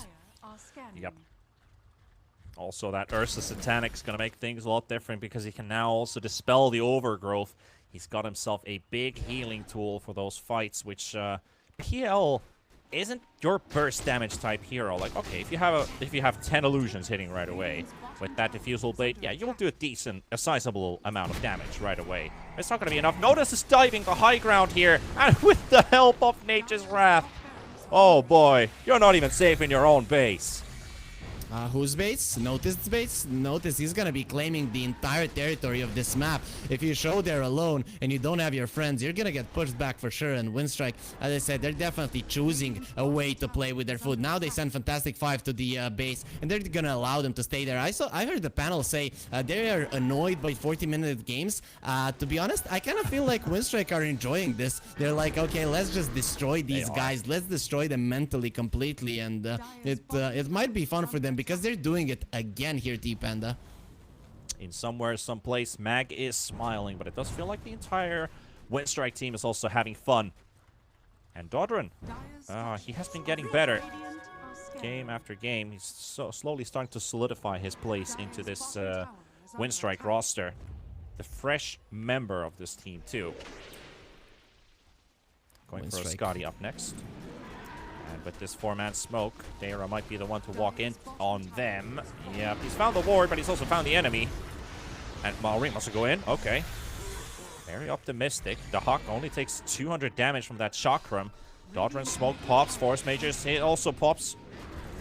Yep. Also, that Ursa Satanic's going to make things a lot different because he can now also dispel the overgrowth. He's got himself a big healing tool for those fights, which PL isn't your burst damage type hero. Like, okay, if you have 10 illusions hitting right away with that Diffusal Blade, yeah, you will do a sizable amount of damage right away. It's not going to be enough. Notice is diving the high ground here, and with the help of Nature's Wrath. Oh boy, you're not even safe in your own base. Whose base? Notice's base? Notice he's gonna be claiming the entire territory of this map. If you show there alone and you don't have your friends, you're gonna get pushed back for sure. And Winstrike, as I said, they're definitely choosing a way to play with their food. Now they send Fantastic 5 to the base, and they're gonna allow them to stay there. I heard the panel say they are annoyed by 40-minute games. To be honest, I kind of feel like Winstrike are enjoying this. They're like, okay, let's just destroy these guys. Let's destroy them mentally completely, and it might be fun for them, because they're doing it again here, T-Panda. In somewhere, someplace, Mag is smiling, but it does feel like the entire Winstrike team is also having fun. And Dodrin, he has been getting better game after game. He's so slowly starting to solidify his place into this Winstrike roster. The fresh member of this team, too. Going for a Scotty up next. And with this 4-man smoke, Teira might be the one to walk in on them. Yeah, he's found the ward, but he's also found the enemy. And Malrine wants to go in. Okay. Very optimistic. The Hawk only takes 200 damage from that Chakram. Dodron smoke pops. Force Majors, it also pops.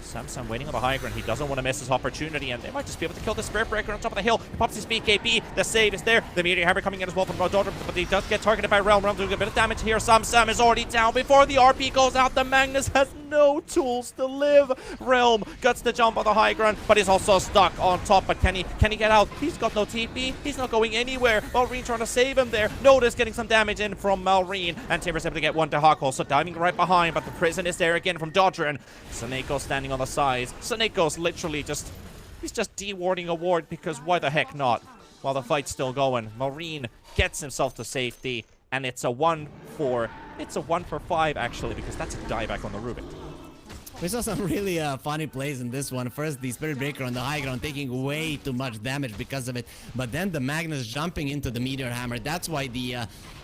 Samsung waiting on the high ground. He doesn't want to miss his opportunity, and they might just be able to kill the Spirit Breaker on top of the hill. He pops his BKB. The save is there. The Meteor Hammer coming in as well from Dodger, but he does get targeted by Realm. Realm doing a bit of damage here. Samsung is already down before the RP goes out. The Magnus has no tools to live. Realm gets the jump on the high ground, but he's also stuck on top. But can he get out? He's got no TP. He's not going anywhere. Malrine trying to save him there. Notice getting some damage in from Malrine, and Timber's able to get one to Hawk, also diving right behind, but the prison is there again from Dodger, and Saneko standing on the sides. Saneko's literally just, he's just dewarding a ward because why the heck not? While the fight's still going, Malrine gets himself to safety, and it's a 1-4. It's a 1-for-5 actually, because that's a dieback on the Rubik. We saw some really funny plays in this one. First, the Spirit Breaker on the high ground taking way too much damage because of it. But then the Magnus jumping into the Meteor Hammer. That's why the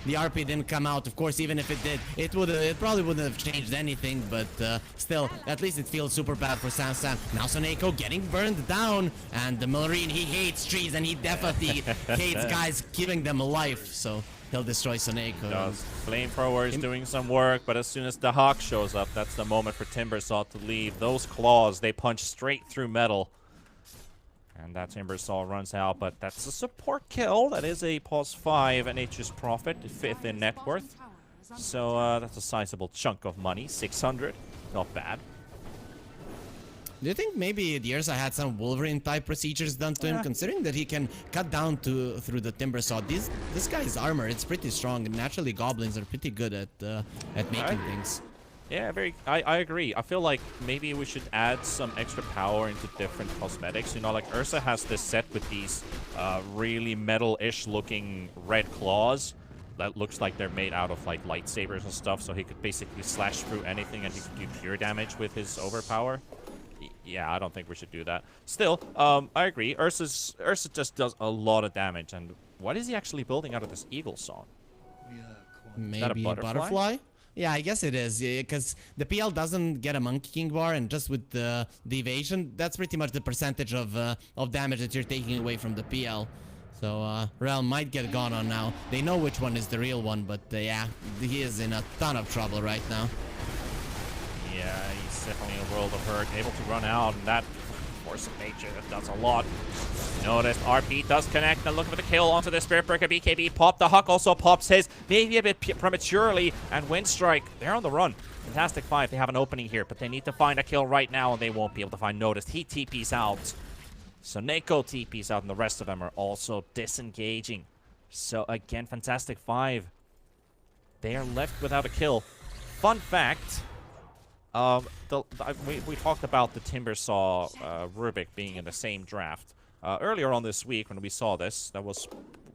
RP didn't come out. Of course, even if it did, it probably wouldn't have changed anything. But still, at least it feels super bad for Sam. Now Saneko getting burned down. And the Malrine, he hates trees and he definitely hates guys giving them life. So he'll destroy Saneko. Does. Flamethrower is doing some work, but as soon as the Hawk shows up, that's the moment for Timbersaw to leave. Those claws, they punch straight through metal. And that Timbersaw runs out, but that's a support kill. That is a +5 and H's profit, 5th in net worth. So that's a sizable chunk of money, 600. Not bad. Do you think maybe the Ursa had some Wolverine-type procedures done to him, considering that he can cut down through the Timbersaw? This guy's armor, it's pretty strong, and naturally goblins are pretty good at making things. Yeah, I agree. I feel like maybe we should add some extra power into different cosmetics. You know, like Ursa has this set with these really metal-ish looking red claws that looks like they're made out of like lightsabers and stuff, so he could basically slash through anything and he could do pure damage with his overpower. Yeah, I don't think we should do that. Still, I agree. Ursa just does a lot of damage. And what is he actually building out of this Eagle Song? Maybe a butterfly? Yeah, I guess it is. Because the PL doesn't get a Monkey King bar, and just with the evasion, that's pretty much the percentage of damage that you're taking away from the PL. So Realm might get gone on now. They know which one is the real one, but yeah, he is in a ton of trouble right now. Yeah, he's definitely in a world of hurt. Able to run out, and that force of nature that does a lot. Notice RP does connect, and looking for the kill onto the Spirit Breaker. BKB pop. The Huck also pops his, maybe a bit prematurely, and Winstrike, they're on the run. Fantastic 5, they have an opening here, but they need to find a kill right now, and they won't be able to find Notice. He TP's out. So Neko TP's out, and the rest of them are also disengaging. So again, Fantastic 5, they are left without a kill. Fun fact, we talked about the Timbersaw Rubik being in the same draft. Earlier on this week when we saw this, that was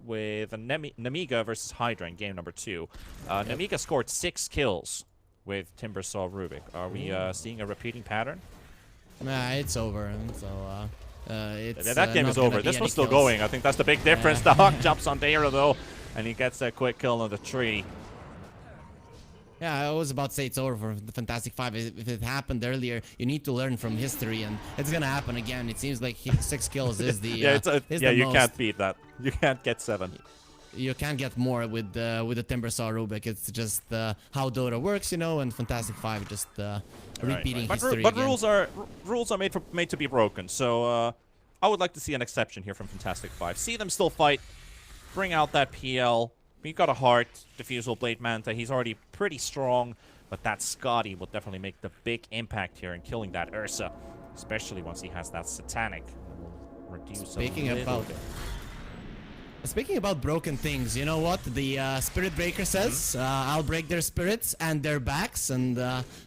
with Nemiga versus Hydra in game number 2. Nemiga scored 6 kills with Timbersaw Rubik. Are we seeing a repeating pattern? Nah, it's over. So that game is over. This one's still going. I think that's the big difference. The Hawk jumps on Dara though, and he gets a quick kill on the tree. Yeah, I was about to say it's over for the Fantastic 5. If it happened earlier, you need to learn from history, and it's gonna happen again. It seems like 6 kills is the you can't beat that. You can't get 7. You can't get more with the Timbersaw Rubik. It's just how Dota works, you know, and Fantastic 5 just repeating history. But again. rules are made to be broken. So I would like to see an exception here from Fantastic 5. See them still fight, bring out that PL. He got a heart, Diffusal Blade Manta. He's already pretty strong, but that Scotty will definitely make the big impact here in killing that Ursa, especially once he has that Satanic. Reduce Speaking about broken things, you know what? The Spirit Breaker says, I'll break their spirits and their backs, and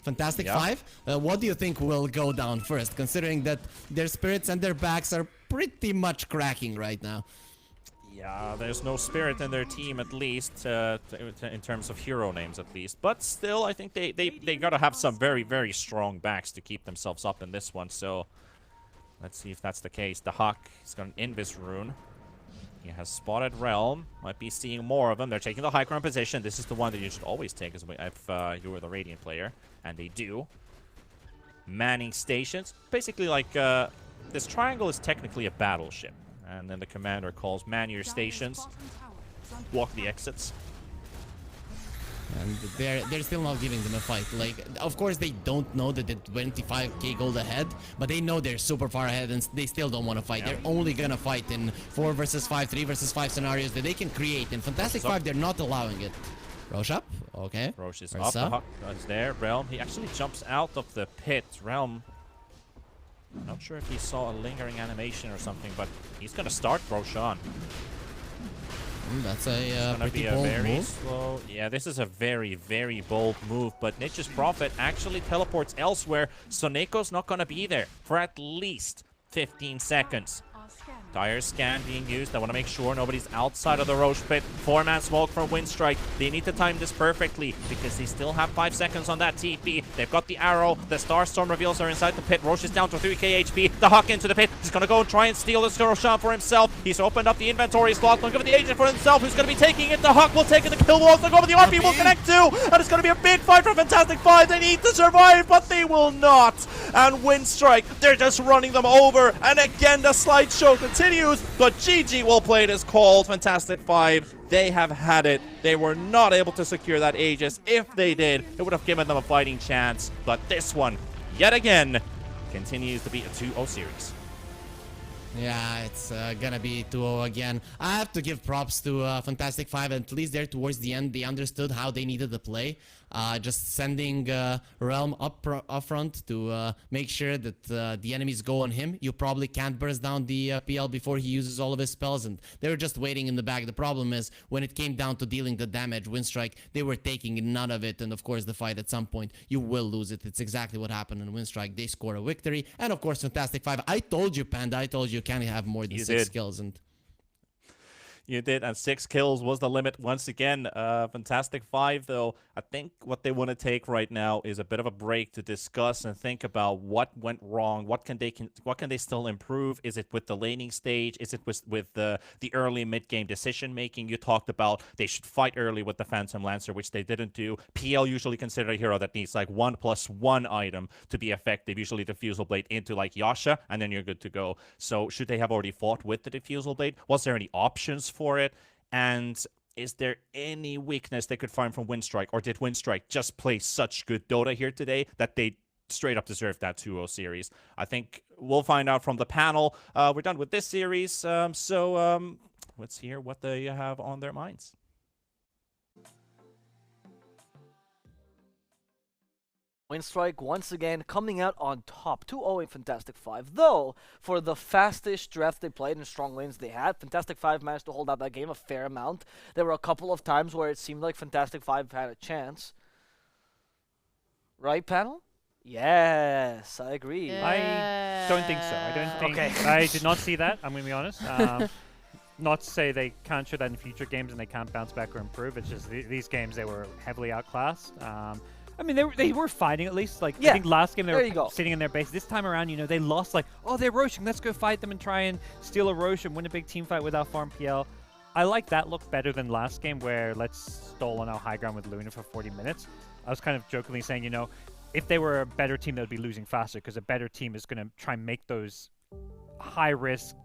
Fantastic 5. What do you think will go down first, considering that their spirits and their backs are pretty much cracking right now? Yeah, there's no spirit in their team, at least, in terms of hero names, at least. But still, I think they gotta have some very, very strong backs to keep themselves up in this one. So let's see if that's the case. The Hawk, he's got an Invis rune. He has spotted Realm. Might be seeing more of them. They're taking the high ground position. This is the one that you should always take if you were the Radiant player, and they do. Manning stations. Basically, like this triangle is technically a battleship. And then the commander calls, man your stations, block the exits. And they're still not giving them a fight. Like, of course they don't know that they're 25k gold ahead, but they know they're super far ahead and they still don't want to fight. They're only gonna fight in 4 versus 5, 3 versus 5 scenarios that they can create. In Fantastic 5, they're not allowing it. Roche up, okay. Roche is up, the Huck is there. Realm, he actually jumps out of the pit. Realm, not sure if he saw a lingering animation or something, but he's gonna start Roche on. That's a pretty bold move. Slow. Yeah, this is a very, very bold move, but Niche's Prophet actually teleports elsewhere, so Neko's not going to be there for at least 15 seconds. Dire scan being used. I want to make sure nobody's outside of the Roche pit. 4-man smoke from Winstrike. They need to time this perfectly because they still have 5 seconds on that TP. They've got the arrow. The Starstorm reveals are inside the pit. Roche is down to 3k HP. The Huck into the pit. He's going to go and try and steal this Roshan for himself. He's opened up the inventory slot. Look at the agent for himself. Who's going to be taking it? The Huck will take it. The kill walls. They'll go with the RP. Will connect too. And it's going to be a big fight for Fantastic 5. They need to survive, but they will not. And Winstrike, they're just running them over. And again, the slideshow continues. But GG will play this called. Fantastic 5, they have had it. They were not able to secure that Aegis. If they did, it would have given them a fighting chance. But this one, yet again, continues to be a 2-0 series. Yeah, it's gonna be 2-0 again. I have to give props to Fantastic 5. At least there towards the end, they understood how they needed to play. Just sending Realm up front to make sure that the enemies go on him. You probably can't burst down the PL before he uses all of his spells, and they were just waiting in the back. The problem is, when it came down to dealing the damage, Winstrike, they were taking none of it, and of course the fight at some point, you will lose it. It's exactly what happened in Winstrike. They score a victory, and of course Fantastic 5. I told you, Panda, I told you can't have more than 6 kills, and you did, and 6 kills was the limit once again. Fantastic 5, though, I think what they want to take right now is a bit of a break to discuss and think about what went wrong. What can they still improve? Is it with the laning stage? Is it with the early mid-game decision-making? You talked about they should fight early with the Phantom Lancer, which they didn't do. PL usually considered a hero that needs like 1+1 item to be effective, usually Diffusal Blade into like Yasha, and then you're good to go. So should they have already fought with the Diffusal Blade? Was there any options for it? And is there any weakness they could find from Winstrike, or did Winstrike just play such good Dota here today that they straight up deserve that 2-0 series? I think we'll find out from the panel. We're done with this series, so let's hear what they have on their minds. Winstrike once again coming out on top, 2-0 in Fantastic 5. Though, for the fastest draft they played and strong lanes they had, Fantastic 5 managed to hold out that game a fair amount. There were a couple of times where it seemed like Fantastic 5 had a chance. Right, panel? Yes, I agree. Yeah. I don't think so. I don't think. Okay. I did not see that. I'm going to be honest. Not to say they can't show that in future games and they can't bounce back or improve. It's just these games they were heavily outclassed. I mean, they were fighting at least. Like, yeah, I think last game they were go. sitting in their base. This time around, you know, they lost like, oh, they're Roshing. Let's go fight them and try and steal a Roche and win a big team fight without farm PL. I like that look better than last game where let's stall on our high ground with Luna for 40 minutes. I was kind of jokingly saying, you know, if they were a better team, they would be losing faster because a better team is going to try and make those high risk,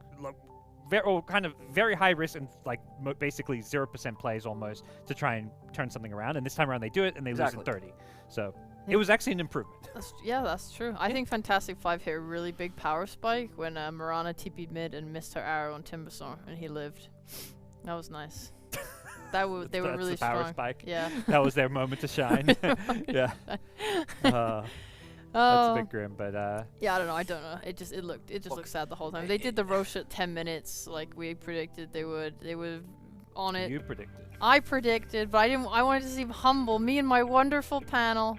kind of very high risk and like basically 0% plays almost to try and turn something around. And this time around they do it and they lose in 30. So it was actually an improvement. That's true. I think Fantastic 5 hit a really big power spike when Mirana TP'd mid and missed her arrow on Timbersaw and he lived. That was nice. They were really the power strong. Spike. Yeah. That was their moment to shine. Yeah. That's a bit grim, but yeah, I don't know. It just looked sad the whole time. They did the Roche at 10 minutes like we predicted they would. They were on it. You predicted. I predicted, but I didn't. I wanted to seem humble. Me and my wonderful panel.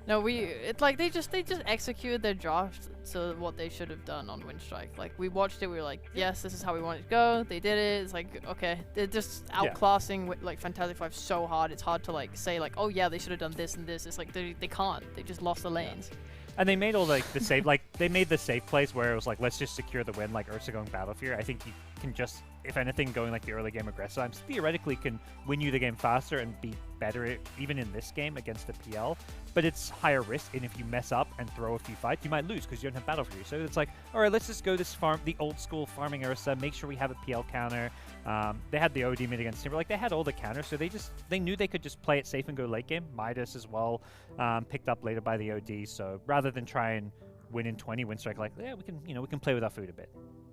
No, they just executed their job to what they should have done on Winstrike. Like we watched it, we were like, yes, this is how we want it to go. They did it. It's like, okay, they're just outclassing like Fantastic 5 so hard. It's hard to like say like, oh yeah, they should have done this and this. It's like they can't. They just lost the lanes. And they made all like the safe, like they made the safe plays where it was like, let's just secure the win, like Ursa going Battle Fear. I think you can just, if anything, going like the early game aggressive times theoretically can win you the game faster and be better even in this game against the PL, but it's higher risk, and if you mess up and throw a few fights, you might lose because you don't have Battle Fury. So it's like, all right, let's just go this the old school farming Ursa, make sure we have a PL counter. They had the OD mid against Timber, like they had all the counters, so they knew they could just play it safe and go late game. Midas as well, picked up later by the OD, so rather than try and win in 20, Winstrike like, yeah, we can play with our food a bit.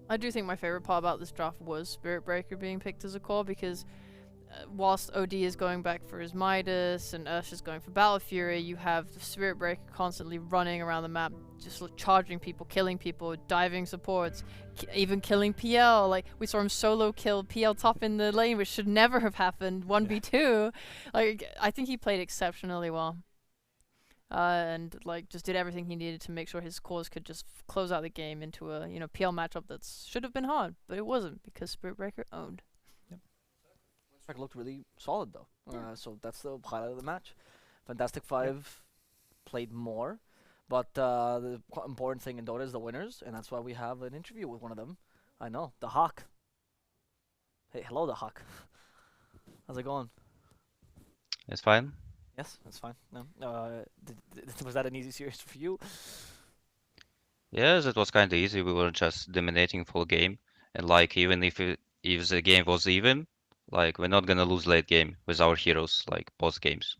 I do think my favorite part about this draft was Spirit Breaker being picked as a core, because whilst OD is going back for his Midas and Ursha's going for Battle Fury, you have the Spirit Breaker constantly running around the map, just charging people, killing people, diving supports, even killing PL. Like, we saw him solo kill PL top in the lane, which should never have happened, 1v2. Like, I think he played exceptionally well. And like just did everything he needed to make sure his cores could just close out the game into a PL matchup that should have been hard, but it wasn't because Spirit Breaker owned. Winstrike looked really solid though, so that's the highlight of the match. Fantastic Five played more, but the important thing in Dota is the winners, and that's why we have an interview with one of them. I know, the Hawk. Hey, hello, the Hawk. How's it going? It's fine. Yes, that's fine. No, was that an easy series for you? Yes, it was kind of easy. We were just dominating full game, and like even if the game was even, like we're not gonna lose late game with our heroes like both games.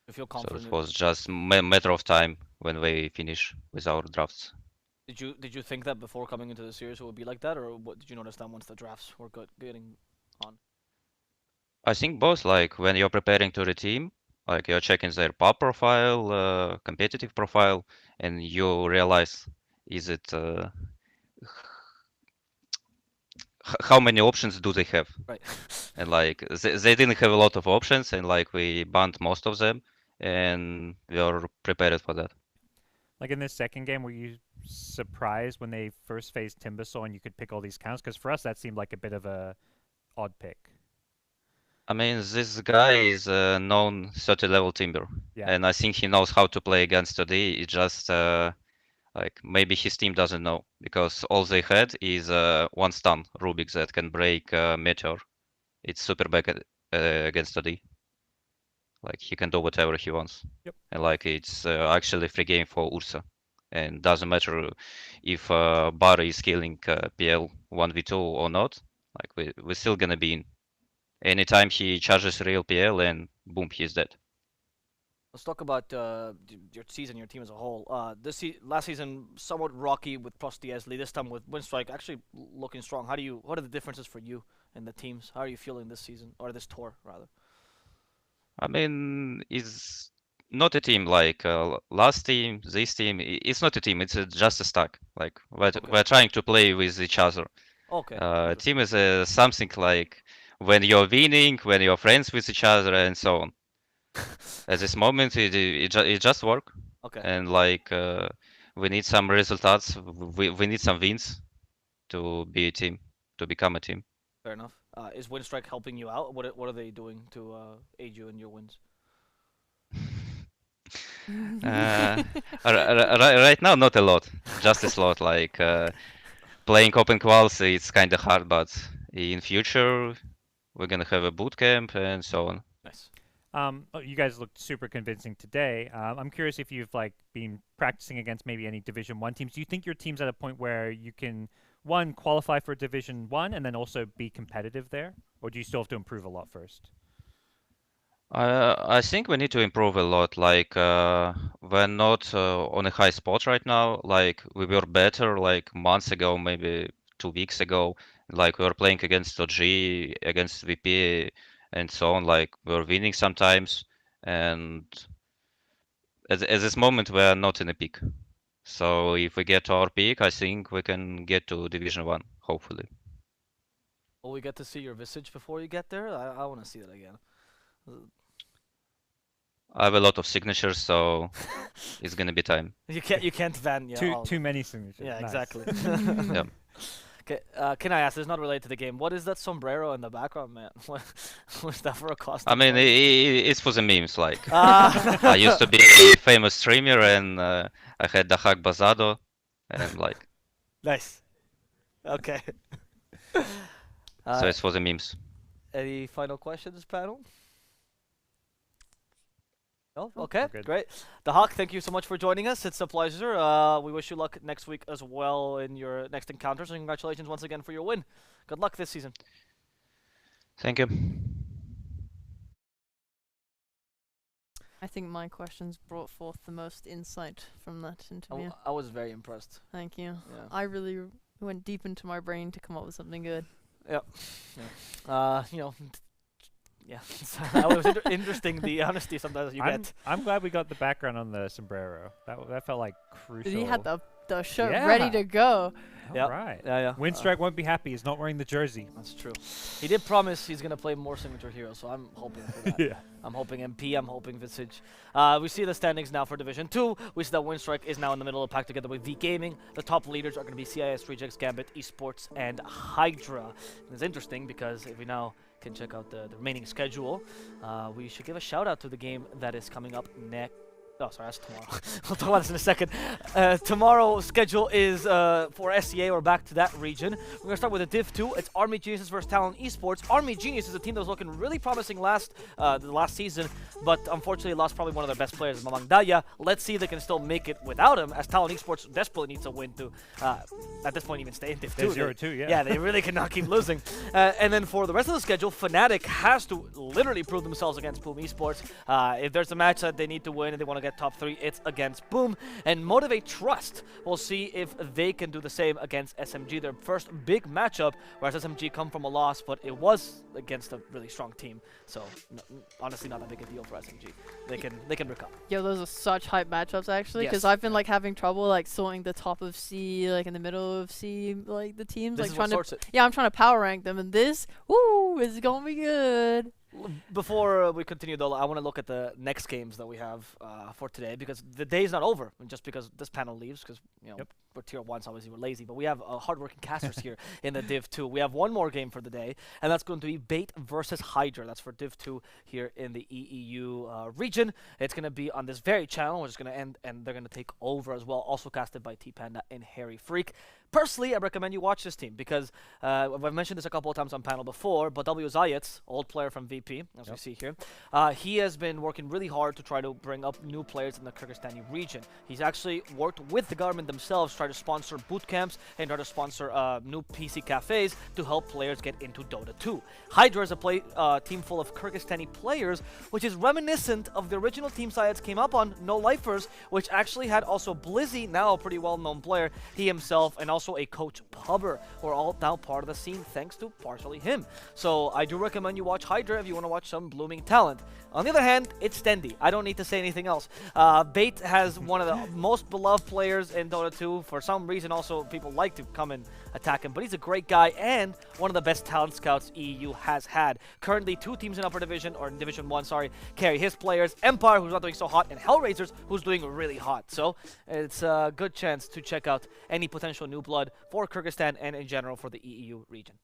You feel So confident? it was just matter of time when we finish with our drafts. Did you think that before coming into the series it would be like that, or what did you notice that once the drafts were getting on? I think both. Like when you're preparing to the team, like you're checking their pub profile, competitive profile, and you realize is it how many options do they have? Right. And like they didn't have a lot of options, and like we banned most of them, and we are prepared for that. Like in this second game, were you surprised when they first faced Timbersaw and you could pick all these counts? Because for us, that seemed like a bit of a odd pick. I mean, this guy is a known 30 level Timber, Yeah. and I think he knows how to play against today. It's just like maybe his team doesn't know, because all they had is one stun Rubik that can break Meteor. It's super bad against today. Like he can do whatever he wants. Yep. And like it's actually free game for Ursa, and doesn't matter if Barry is killing PL 1v2 or not. Like we're still gonna be in. Anytime he charges real PL, and boom, he's dead. Let's talk about your season, your team as a whole. Last season, somewhat rocky with Prosti Esli. This time with Winstrike, actually looking strong. What are the differences for you in the teams? How are you feeling this season, or this tour rather? I mean, it's not a team like last team, this team. It's not a team. It's just a stack. Like we're trying to play with each other. Okay. Team is something like when you're winning, when you're friends with each other, and so on. At this moment, it just work. Okay. And like we need some results. We need some wins to be a team, to become a team. Fair enough. Is Winstrike helping you out? What are they doing to aid you in your wins? Right now, not a lot. Just a slot. Like playing open quals, it's kind of hard, but in future, we're gonna have a boot camp and so on. Nice. You guys looked super convincing today. I'm curious if you've like been practicing against maybe any Division 1 teams. Do you think your team's at a point where you can, one, qualify for Division 1 and then also be competitive there? Or do you still have to improve a lot first? I think we need to improve a lot. Like we're not on a high spot right now. Like we were better like months ago, maybe 2 weeks ago. Like we were playing against OG, against VP, and so on. Like we were winning sometimes, and at this moment we are not in a peak. So if we get to our peak, I think we can get to Division 1, hopefully. Will we get to see your visage before you get there? I want to see that again. I have a lot of signatures, so it's gonna be time. You can't van too many signatures. Yeah, Nice. exactly. Yeah. Okay, can I ask? It's not related to the game. What is that sombrero in the background, man? What was that for a costume? I mean, it's for the memes. Like Ah. I used to be a famous streamer, and I had the hack Bazado, and like Nice. Okay. so it's for the memes. Any final questions, panel? Oh, okay, good. great. The Hawk, thank you so much for joining us. It's a pleasure. We wish you luck next week as well in your next encounters, and congratulations once again for your win. Good luck this season. Thank you. I think my questions brought forth the most insight from that interview. I was very impressed. Thank you. Yeah. I really went deep into my brain to come up with something good. You know, yeah. That was interesting. The honesty sometimes you get. I'm glad we got the background on the sombrero. That felt like crucial. He had the shirt Yeah. ready to go. Yep. Right. Yeah. Winstrike won't be happy. He's not wearing the jersey. That's true. He did promise he's gonna play more signature heroes, so I'm hoping for that. Yeah. I'm hoping MP. I'm hoping Visage. We see the standings now for Division 2. We see that Winstrike is now in the middle of the pack together with V Gaming. The top leaders are going to be CIS, Rejects, Gambit, Esports, and Hydra. And it's interesting because if we now can check out the remaining schedule, we should give a shout out to the game that is coming up next. Oh, sorry, that's tomorrow. We'll talk about this in a second. Tomorrow's schedule is for SCA. We're back to that region. We're going to start with a Div 2. It's Army Geniuses versus Talon Esports. Army Genius is a team that was looking really promising the last season, but unfortunately lost probably one of their best players, Mamang Daya. Let's see if they can still make it without him, as Talon Esports desperately needs a win to, at this point, even stay in Div 2. 0-2, yeah. Yeah, they really cannot keep losing. And then for the rest of the schedule, Fnatic has to literally prove themselves against Boom Esports. If there's a match that they need to win and they want to get top 3, it's against Boom. And Motivate Trust, we'll see if they can do the same against SMG, their first big matchup, whereas SMG come from a loss, but it was against a really strong team. So honestly, not that big a deal for SMG. They can recover. Yo, those are such hype matchups actually, because Yes. I've been like having trouble like sorting the top of C, like in the middle of C, like the teams, This like is trying what to. sorts it. Yeah, I'm trying to power rank them, and this, woo, is gonna be good. Before we continue though, I want to look at the next games that we have for today, because the day is not over just because this panel leaves, because we're tier 1, so obviously we're lazy, but we have hardworking casters here in the Div 2. We have one more game for the day, and that's going to be Bait versus Hydra. That's for Div 2 here in the EEU region. It's going to be on this very channel, which is going to end, and they're going to take over as well, also casted by T-Panda and Harry Freak. Personally, I recommend you watch this team because I've mentioned this a couple of times on panel before, but W. Zayats, old player from VP, as we see here, he has been working really hard to try to bring up new players in the Kyrgyzstani region. He's actually worked with the government themselves, try to sponsor boot camps and try to sponsor new PC cafes to help players get into Dota 2. Hydra is a team full of Kyrgyzstani players, which is reminiscent of the original team Zayats came up on, No Lifers, which actually had also Blizzy, now a pretty well-known player, he himself, and also a coach Pubber, who are all now part of the scene thanks to partially him. So I do recommend you watch Hydra if you want to watch some blooming talent. On the other hand, it's Stendi. I don't need to say anything else. Bait has one of the most beloved players in Dota 2. For some reason, also people like to come and attack him, but he's a great guy and one of the best talent scouts EEU has had. Currently, 2 teams in Upper Division, or in Division 1, sorry, carry his players. Empire, who's not doing so hot, and Hellraisers, who's doing really hot. So it's a good chance to check out any potential new blood for Kyrgyzstan and in general for the EEU region.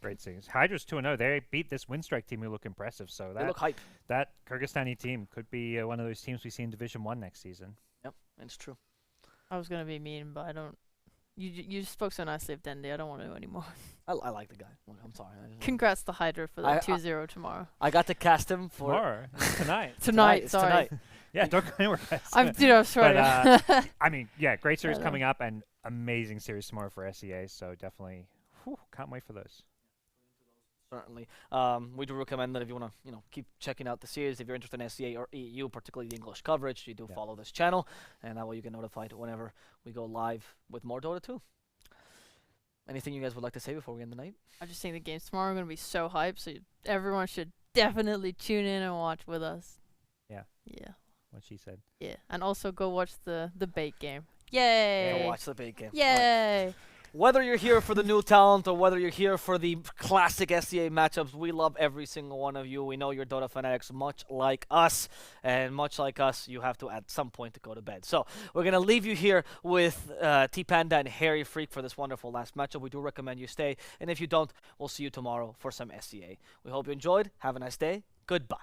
Great things. Hydra's 2-0. They beat this Winstrike team who look impressive. So They look hype. that Kyrgyzstani team could be one of those teams we see in Division 1 next season. Yep, it's true. I was gonna be mean, but I don't. You spoke so nicely of Dendi. I don't want to anymore. I like the guy. I'm sorry. Congrats to Hydra for the 2-0 tomorrow. I got to cast him for Tomorrow. Tonight. Tonight, It's sorry. tonight. Yeah, don't go anywhere, guys. I'm sorry. But, I mean, yeah, great series I know. coming up and amazing series tomorrow for SEA. So definitely, can't wait for those. Certainly. We do recommend that if you want to, keep checking out the series, if you're interested in SCA or EU, particularly the English coverage, you do follow this channel, and that way you get notified whenever we go live with more Dota 2. Anything you guys would like to say before we end the night? I just think the games tomorrow are gonna be so hyped, so everyone should definitely tune in and watch with us. Yeah. Yeah. What she said. Yeah. And also go watch the bait game. Yay! Go watch the big game. Yay! Whether you're here for the new talent or whether you're here for the classic SCA matchups, we love every single one of you. We know you're Dota fanatics much like us, and much like us, you have to at some point to go to bed. So we're going to leave you here with T-Panda and Harry Freak for this wonderful last matchup. We do recommend you stay, and if you don't, we'll see you tomorrow for some SCA. We hope you enjoyed. Have a nice day. Goodbye.